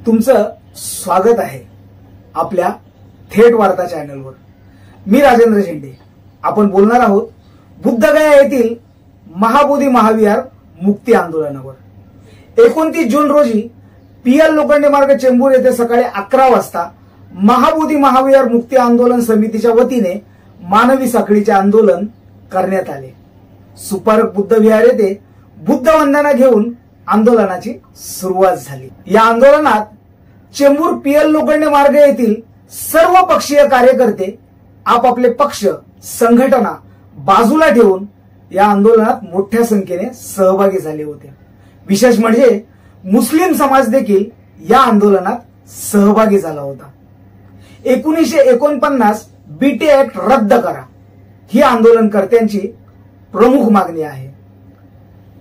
तुमचं स्वागत आहे आपल्या थेट वार्ता चॅनलवर। मी राजेंद्र झेंडे। आपण बोलणार आहोत बुद्धगया येथील महाबोधी महाविहार मुक्ती आंदोलनावर। 29 जून रोजी पीएल लोखंडे मार्ग चेंबूर येथे सकाळी 11 वाजता महाबोधी महाविहार मुक्ती आंदोलन समितीच्या वतीने मानवी साखळीचे आंदोलन करण्यात आले। सुपारक बुद्ध विहार येथे बुद्ध वंदना घेऊन आंदोलनाची सुरुवात झाली। या आंदोलनात चेंबूर पीएल लोखंडे मार्ग येथील सर्व पक्षीय कार्यकर्ते आपापले पक्ष संघटना बाजूला ठेवून या आंदोलनात मोठ्या संख्येने सहभागी झाले होते। विशेष म्हणजे मुस्लिम समाज देखील या आंदोलनात सहभागी झाला होता। 1949 बीटी ऍक्ट रद्द करा ही आंदोलनकर्त्यांची प्रमुख मागणी आहे।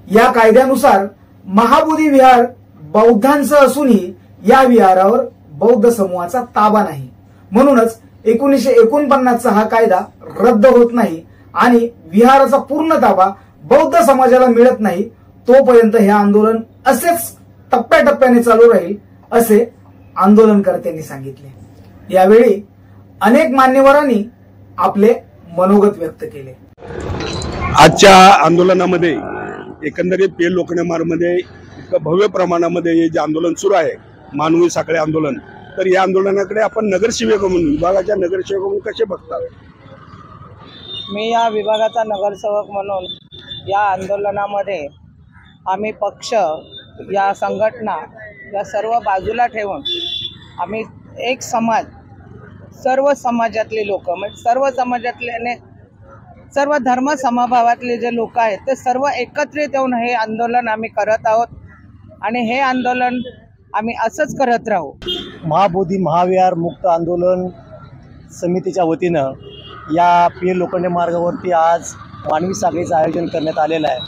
या कायद्यानुसार महाबोधी विहार बौद्धांचं असूनही या विहारावर बौद्ध समूहाचा ताबा नाही, म्हणूनच 1949चा हा कायदा रद्द होत नाही आणि विहाराचा पूर्ण ताबा बौद्ध समाजाला मिळत नाही तोपर्यंत हे आंदोलन असेच टप्प्याटप्प्याने चालू राहील असे आंदोलनकर्त्यांनी सांगितले। यावेळी अनेक मान्यवरांनी आपले मनोगत व्यक्त केले। आजच्या आंदोलनामध्ये एकंदरीत पीएल लोखंडे मार्गमध्ये इतकं भव्य प्रमाणामध्ये हे जे आंदोलन सुरू आहे मानवी साखळी आंदोलन, तर या आंदोलनाकडे आपण नगरसेवक म्हणून विभागाच्या नगरसेवक म्हणून कसे बघतात? मी या विभागाचा नगरसेवक म्हणून या आंदोलनामध्ये आम्ही पक्ष या संघटना या सर्व बाजूला ठेवून आम्ही एक समाज सर्व समाजातले लोक म्हणजे सर्व समाजातले सर्व धर्म समभावातले जे लोक आहेत ते सर्व एकत्रित येऊन हे आंदोलन आम्ही करत आहोत आणि हे आंदोलन आम्ही असंच करत राहू। महाबोधी महाविहार मुक्त आंदोलन समितीच्या वतीनं या पीएल लोखंडे मार्गावरती आज मानवी साखळीचं आयोजन करण्यात आलेलं आहे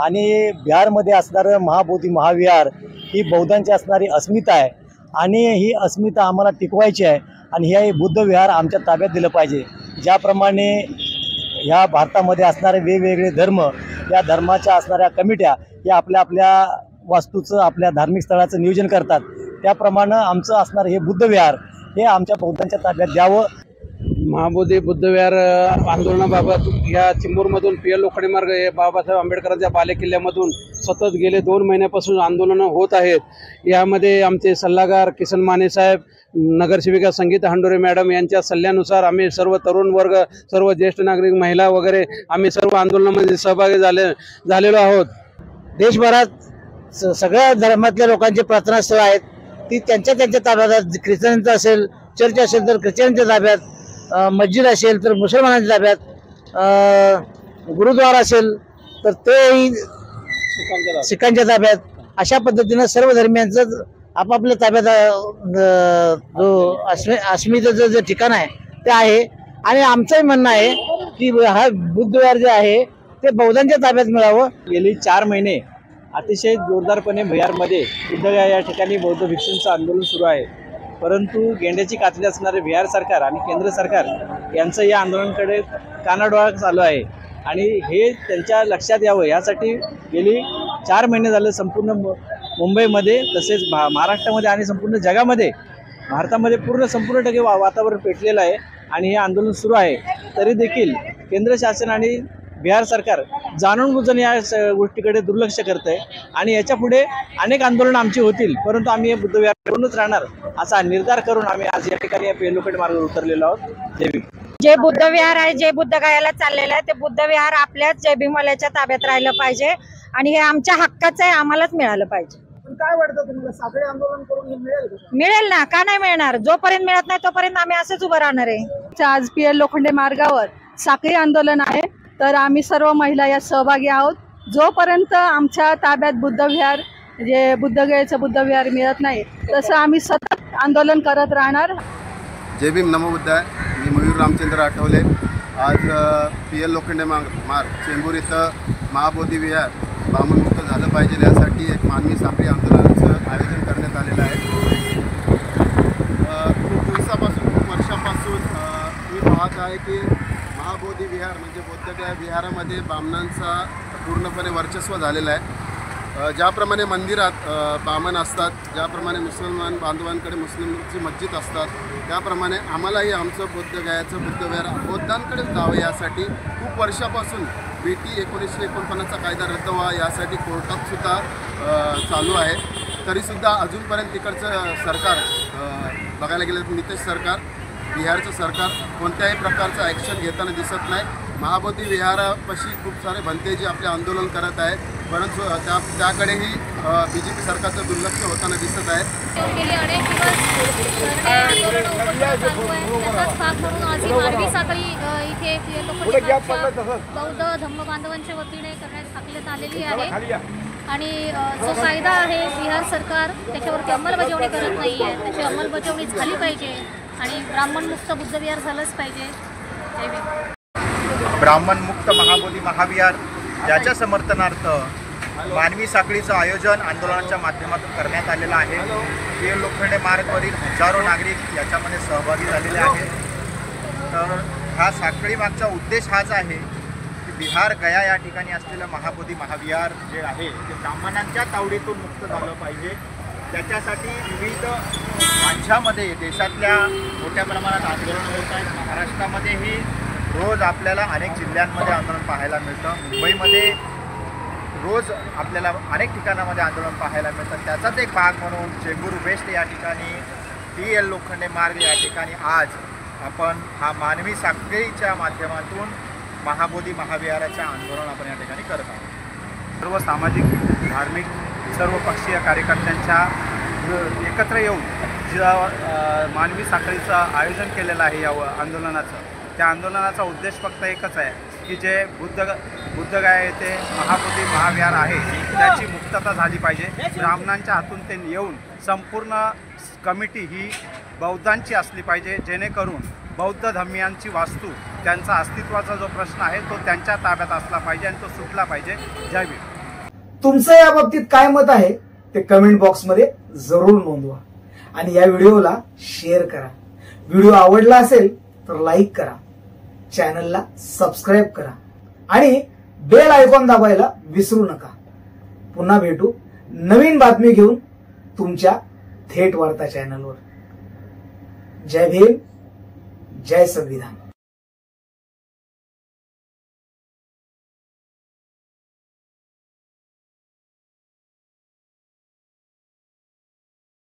आणि बिहारमध्ये असणारं महाबोधी महाविहार ही बौद्धांची असणारी अस्मिता आहे आणि ही अस्मिता आम्हाला टिकवायची आहे आणि हे बुद्ध विहार आमच्या ताब्यात दिलं पाहिजे। ज्याप्रमाणे ह्या भारतामध्ये असणारे वेगवेगळे धर्म, या धर्माच्या असणाऱ्या कमिट्या या आपल्या आपल्या वास्तूचं आपल्या धार्मिक स्थळाचं नियोजन करतात, त्याप्रमाणे आमचं असणारं हे बुद्ध विहार हे आमच्या बौद्धांच्या ताब्यात द्यावं। महाबोधी बुद्ध विहार आंदोलनाबाबत या चिंबूरमधून पीएल लोखंडे मार्ग हे बाबासाहेब आंबेडकरांच्या बालेकिल्ल्यामधून सतत गेले 2 महिन्यापासून आंदोलनं होत आहेत। यामध्ये आमचे सल्लागार किसन माने साहेब, नगरसेविका संगीता हंडोरे मॅडम यांच्या सल्ल्यानुसार आम्ही सर्व तरुण वर्ग, सर्व ज्येष्ठ नागरिक, महिला वगैरे आम्ही सर्व आंदोलनामध्ये सहभागी झालेलो आहोत। देशभरात सगळ्या धर्मातल्या लोकांची प्रार्थनास्थळं आहेत ती त्यांच्या ताब्यात, ख्रिश्चनांचं असेल, चर्च असेल तर ख्रिश्चनांच्या ताब्यात, मस्जिद असेल तर मुसलमानांच्या ताब्यात, गुरुद्वारा असेल तर तेही सिखांच्या ताब्यात, अशा पद्धतीनं सर्व धर्मियांचं आपापल्या ताब्यात जो अस्मितेचं जे ठिकाण आहे ते आहे आणि आमचंही म्हणणं आहे की हा बुद्ध विहार जे आहे ते बौद्धांच्या ताब्यात मिळावं। गेली 4 महिने अतिशय जोरदारपणे बिहारमध्ये बुद्धगया या ठिकाणी बौद्ध भिक्षूंचं आंदोलन सुरू आहे, परंतु गेंड्याची कातडी असणारे बिहार सरकार आणि केंद्र सरकार यांचं या आंदोलनाकडे कानाडोळा चालू आहे आणि हे त्यांच्या लक्षात यावं यासाठी गेली 4 महिने झाले संपूर्ण मुंबईमध्ये तसेच महाराष्ट्रामध्ये आणि संपूर्ण जगामध्ये भारतामध्ये संपूर्ण टक्के वातावरण पेटलेलं आहे आणि हे आंदोलन सुरू आहे। तरी देखील केंद्र शासन आणि बिहार सरकार जाणून बुजून या गोष्टीकडे दुर्लक्ष करत आहे आणि याच्या पुढे अनेक आंदोलनं आमची होतील, परंतु आम्ही हे बुद्ध विहार करूनच राहणार असा निर्धार करून आम्ही आज या ठिकाणी या पीएल लोखंडे मार्गावर उतरलेलो आहोत। जे बुद्ध विहार आहे, जे बुद्ध गयाला चाललेलं आहे ते बुद्ध विहार आपल्याच जय भीमवाल्याच्या ताब्यात राहिलं पाहिजे आणि हे आमच्या हक्काचं आहे, आम्हालाच मिळालं पाहिजे। काय वाटतं तुम्हाला, साखळी आंदोलन करून मिळेल? मिळेल ना, का नाही मिळणार? जोपर्यंत मिळत नाही तोपर्यंत आम्ही असंच उभं राहणार आहे। आज पीएल लोखंडे मार्गावर साखळी आंदोलन आहे तर आम्ही सर्व महिला यात सहभागी आहोत। जोपर्यंत आमच्या ताब्यात बुद्ध विहार जे बुद्धगयेचं बुद्ध विहार मिळत नाही तसं आम्ही सतत आंदोलन करत राहणार। जय भीम नमो बुद्धाय। मी मयूर रामचंद्र आठवले। आज पीएल लोखंडे मार्ग चेंबूर इथं महाबोधी विहार बामणमुक्त झालं पाहिजे यासाठी एक मानवी साखळी आंदोलनाचं आयोजन करण्यात आलेलं आहे। खूप दिवसापासून, खूप वर्षापासून मी पाहत आहे की महाबोधी विहार म्हणजे बुद्धगया विहारामध्ये बामणांचा पूर्णपणे वर्चस्व झालेलं आहे। ज्याप्रमाणे मंदिरात बामण असतात, ज्याप्रमाणे मुसलमान बांधवांकडे मुस्लिमची मस्जिद असतात, त्याप्रमाणे आम्हालाही आमचं बुद्धगयाचं बुद्धविहार बौद्धांकडे जावं यासाठी खूप वर्षापासून BT 1949चा कायदा रद्द व्हावा यासाठी कोर्टातसुद्धा चालू आहे. तरीसुद्धा अजूनपर्यंत तिकडचं सरकार बघायला गेलं तर नितीश सरकार, बिहारचं सरकार कोणत्याही प्रकारचं ॲक्शन घेताना दिसत नाही. महाबोधी विहारापाशी खूप सारे भंते जे आपले आंदोलन करत आहेत, परंतु त्याकडेही BJP सरकारचं दुर्लक्ष होताना दिसत आहे. गेली अनेक दिवस त्याचाच भाग म्हणून आज मानवी साखळी इथे बौद्ध धम्म बांधवांच्या वतीने करण्यात आलेली आहे. आणि जो कायदा आहे बिहार सरकार त्याच्यावरती अंमलबजावणी करत नाही आहे, त्याची अंमलबजावणी झाली पाहिजे आणि ब्राह्मणमुक्त बुद्धविहार झालंच पाहिजे. ब्राह्मणमुक्त महाबोधी महाविहार याच्या समर्थनार्थ मानवी साखळीचं आयोजन आंदोलनाच्या माध्यमातून करण्यात आलेलं आहे. PL लोखंडे मार्गवरील हजारो नागरिक याच्यामध्ये सहभागी झालेले आहेत. तर ह्या साखळीमागचा उद्देश हाच आहे की बिहार गया या ठिकाणी असलेलं महाबोधी महाविहार जे आहे ते ब्राह्मणांच्या तावडीतून मुक्त झालं पाहिजे. त्याच्यासाठी विविध राज्यामध्ये देशातल्या मोठ्या प्रमाणात आंदोलनं होत आहेत. महाराष्ट्रामध्येही रोज आपल्याला अनेक जिल्ह्यांमध्ये आंदोलन पाहायला मिळतं. मुंबईमध्ये रोज आपल्याला अनेक ठिकाणामध्ये आंदोलन पाहायला मिळतं. त्याचाच एक भाग म्हणून चेंबूर वेस्ट या ठिकाणी PL लोखंडे मार्ग या ठिकाणी आज आपण हा मानवी साखळीच्या माध्यमातून महाबोधी महाविहाराचं आंदोलन आपण या ठिकाणी करत आहोत. सर्व सामाजिक, धार्मिक, सर्व पक्षीय कार्यकर्त्यांच्या एकत्र येऊन ज्या मानवी साखळीचं आयोजन केलेलं आहे या आंदोलनाचं, त्या आंदोलनाचा उद्देश फक्त एकच आहे की जे बुद्धगया येथे महाबोधी महाविहार आहे त्याची मुक्तता झाली पाहिजे. ब्राह्मणांच्या हातून ते येऊन संपूर्ण कमिटी ही बौद्धांची असली पाहिजे, जेणेकरून बौद्ध धर्मीयांची वास्तू, त्यांचा अस्तित्वाचा जो प्रश्न आहे तो त्यांच्या ताब्यात असला पाहिजे आणि तो सुटला पाहिजे. जय भीम. तुमचं या बाबतीत काय मत आहे ते कमेंट बॉक्समध्ये जरूर नोंदवा आणि या व्हिडिओला शेअर करा. व्हिडिओ आवडला असेल तर लाईक करा, चॅनलला सबस्क्राईब करा आणि बेल आयकॉन दाबायला विसरू नका. पुन्हा भेटू नवीन बातमी घेऊन तुमच्या थेट वार्ता चॅनलवर. जय भीम, जय संविधान.